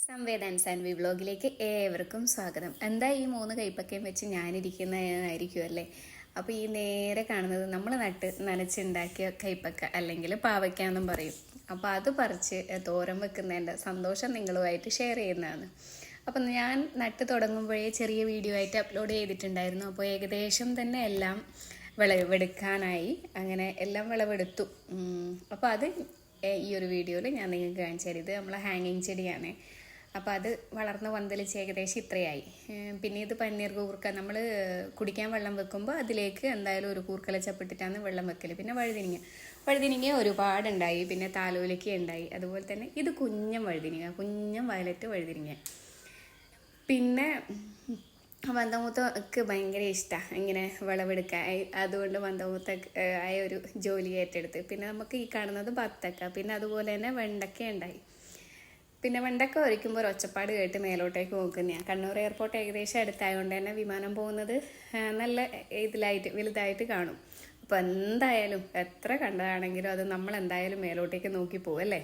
സംവേദൻസ് and we വ്ലോഗിലേക്ക് ഏവർക്കും സ്വാഗതം. എന്താ ഈ 3 കൈപ്പക്കയും വെച്ച് ഞാനിരിക്കുന്നതായിരിക്കും അല്ലേ? അപ്പോൾ ഈ നേരെ കാണുന്നത് നമ്മൾ നനച്ചുണ്ടാക്കിയ കൈപ്പക്ക അല്ലെങ്കിൽ പാവയ്ക്ക എന്നും പറയും. അപ്പോൾ അത് പറിച്ച് തോരൻ വെക്കുന്നതിൻ്റെ സന്തോഷം നിങ്ങളുമായിട്ട് ഷെയർ ചെയ്യുന്നതാണ്. അപ്പം ഞാൻ നട്ട് തുടങ്ങുമ്പോഴേ ചെറിയ വീഡിയോ ആയിട്ട് അപ്ലോഡ് ചെയ്തിട്ടുണ്ടായിരുന്നു. അപ്പോൾ ഏകദേശം തന്നെ എല്ലാം വിളവെടുക്കാനായി. അങ്ങനെ എല്ലാം വിളവെടുത്തു. അപ്പോൾ അത് ഈ ഒരു വീഡിയോയിൽ ഞാൻ നിങ്ങൾക്ക് കാണിച്ചു തരും. ഇത് നമ്മളെ ഹാങ്ങിങ് ചെടിയാണ്. അപ്പോൾ അത് വളർന്ന് പന്തലിച്ച് ഏകദേശം ഇത്രയായി. പിന്നെ ഇത് പന്നീർ കൂർക്ക, നമ്മൾ കുടിക്കാൻ വെള്ളം വെക്കുമ്പോൾ അതിലേക്ക് എന്തായാലും ഒരു കൂർക്കല ചപ്പിട്ടിട്ടാണ് വെള്ളം വെക്കൽ. പിന്നെ വഴുതിനിങ്ങ ഒരുപാടുണ്ടായി. പിന്നെ താലോലിക്ക ഉണ്ടായി. അതുപോലെ തന്നെ ഇത് കുഞ്ഞൻ വയലറ്റ് വഴുതിനിങ്ങ. പിന്നെ വന്തമൂത്തക്ക് ഭയങ്കര ഇഷ്ടമാണ് ഇങ്ങനെ വിളവെടുക്കാൻ. അതുകൊണ്ട് വന്തമൂത്ത ആയ ഒരു ജോലി ഏറ്റെടുത്ത്. പിന്നെ നമുക്ക് ഈ കാണുന്നത് ബത്തക്ക, പിന്നെ അതുപോലെ തന്നെ വെണ്ടക്ക ഉണ്ടായി. പിന്നെ വെണ്ടക്ക ഒരിക്കുമ്പോൾ ഒരു ഒച്ചപ്പാട് കേട്ട് മേലോട്ടേക്ക് നോക്കുന്നതാണ്. കണ്ണൂർ എയർപോർട്ട് ഏകദേശം അടുത്തായതുകൊണ്ട് തന്നെ വിമാനം പോകുന്നത് നല്ല വലുതായിട്ട് കാണും. അപ്പോൾ എന്തായാലും എത്ര കണ്ടതാണെങ്കിലും അത് നമ്മൾ എന്തായാലും മേലോട്ടേക്ക് നോക്കി പോകും അല്ലേ.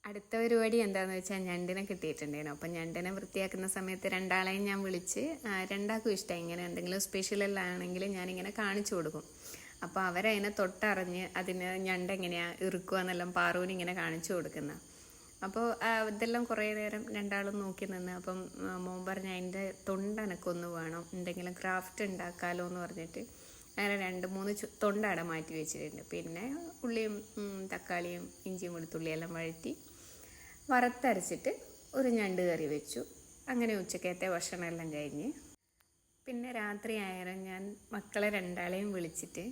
അടുത്ത പരിപാടി എന്താണെന്ന് വെച്ചാൽ ഞണ്ടിനെ കിട്ടിയിട്ടുണ്ടായിരുന്നു. അപ്പം ഞണ്ടിനെ വൃത്തിയാക്കുന്ന സമയത്ത് രണ്ടാളെയും ഞാൻ വിളിച്ച്, രണ്ടാൾക്കും ഇഷ്ടമായി ഇങ്ങനെ എന്തെങ്കിലും സ്പെഷ്യലാണെങ്കിൽ ഞാനിങ്ങനെ കാണിച്ചു കൊടുക്കും. അപ്പോൾ അവരതിനെ തൊട്ടറിഞ്ഞ് അതിന് ഞണ്ട് എങ്ങനെയാണ് ഇറുക്കുക എന്നെല്ലാം പാറുവിന് ഇങ്ങനെ കാണിച്ചു കൊടുക്കുന്നത്. അപ്പോൾ ഇതെല്ലാം കുറേ നേരം രണ്ടാളും നോക്കി നിന്ന്. അപ്പം മോൻ പറഞ്ഞ അതിൻ്റെ തൊണ്ടനക്കൊന്ന് വേണം, എന്തെങ്കിലും ക്രാഫ്റ്റ് ഉണ്ടാക്കാമല്ലോ എന്ന് പറഞ്ഞിട്ട് അങ്ങനെ 2-3 തൊണ്ടട മാറ്റി വെച്ചിട്ടുണ്ട്. പിന്നെ ഉള്ളിയും തക്കാളിയും ഇഞ്ചിയും വെളുത്തുള്ളിയെല്ലാം വഴറ്റി വറുത്തരച്ചിട്ട് ഒരു ഞണ്ട് കറി വെച്ചു. അങ്ങനെ ഉച്ചക്കത്തെ ഭക്ഷണമെല്ലാം കഴിഞ്ഞ് പിന്നെ രാത്രി ആയാലും ഞാൻ മക്കളെ രണ്ടാളെയും വിളിച്ചിട്ട്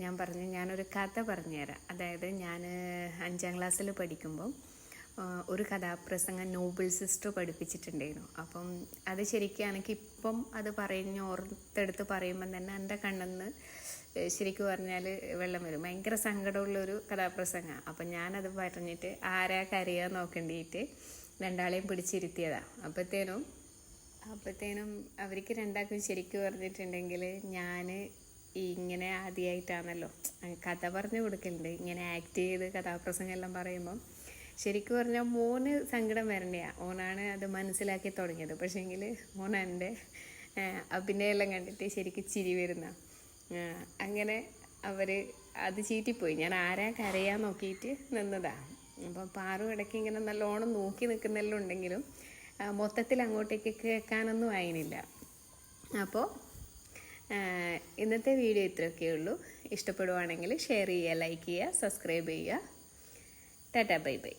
ഞാൻ പറഞ്ഞു, ഞാനൊരു കഥ പറഞ്ഞുതരാം. അതായത് ഞാൻ 5ാം ക്ലാസ്സിൽ പഠിക്കുമ്പം ഒരു കഥാപ്രസംഗം നോബിൾ സിസ്റ്റർ പഠിപ്പിച്ചിട്ടുണ്ടായിരുന്നു. അപ്പം അത് ശരിക്കും എനിക്കിപ്പം അത് ഓർത്തെടുത്ത് പറയുമ്പം തന്നെ എൻ്റെ കണ്ണെന്ന് ശരിക്കും പറഞ്ഞാൽ വെള്ളം വരും. ഭയങ്കര സങ്കടമുള്ളൊരു കഥാപ്രസംഗമാണ്. അപ്പം ഞാനത് പറഞ്ഞിട്ട് ആരാ കരയാൻ നോക്കേണ്ടിയിട്ട് രണ്ടാളെയും പിടിച്ചിരുത്തിയതാണ്. അപ്പോഴത്തേനും അവർക്ക് രണ്ടാൾക്കും ശരിക്കും പറഞ്ഞിട്ടുണ്ടെങ്കിൽ ഞാൻ ഇങ്ങനെ ആദ്യമായിട്ടാണല്ലോ കഥ പറഞ്ഞു കൊടുക്കലുണ്ട്. ഇങ്ങനെ ആക്ട് ചെയ്ത് കഥാപ്രസംഗം എല്ലാം പറയുമ്പം ശരിക്കും പറഞ്ഞാൽ മോന് സങ്കടം വരണ്ടെയാണ്. ഓനാണ് അത് മനസ്സിലാക്കി തുടങ്ങിയത്. പക്ഷേങ്കിൽ മോൻ എൻ്റെ അഭിനയെല്ലാം കണ്ടിട്ട് ശരിക്കും ചിരി വരുന്ന. അങ്ങനെ അവർ അത് ചീറ്റിപ്പോയി. ഞാൻ ആരാ കരയാൻ നോക്കിയിട്ട് നിന്നതാണ്. അപ്പോൾ പാറു ഇടയ്ക്ക് ഇങ്ങനെ നല്ലോണം നോക്കി നിൽക്കുന്നെല്ലാം ഉണ്ടെങ്കിലും മൊത്തത്തിൽ അങ്ങോട്ടേക്ക് കേൾക്കാനൊന്നും ആയില്ല. അപ്പോൾ ഇന്നത്തെ വീഡിയോ ഇത്രയൊക്കെ ഉള്ളൂ. ഇഷ്ടപ്പെടുവാണെങ്കിൽ ഷെയർ ചെയ്യുക, ലൈക്ക് ചെയ്യുക, സബ്സ്ക്രൈബ് ചെയ്യുക. Tata bye bye.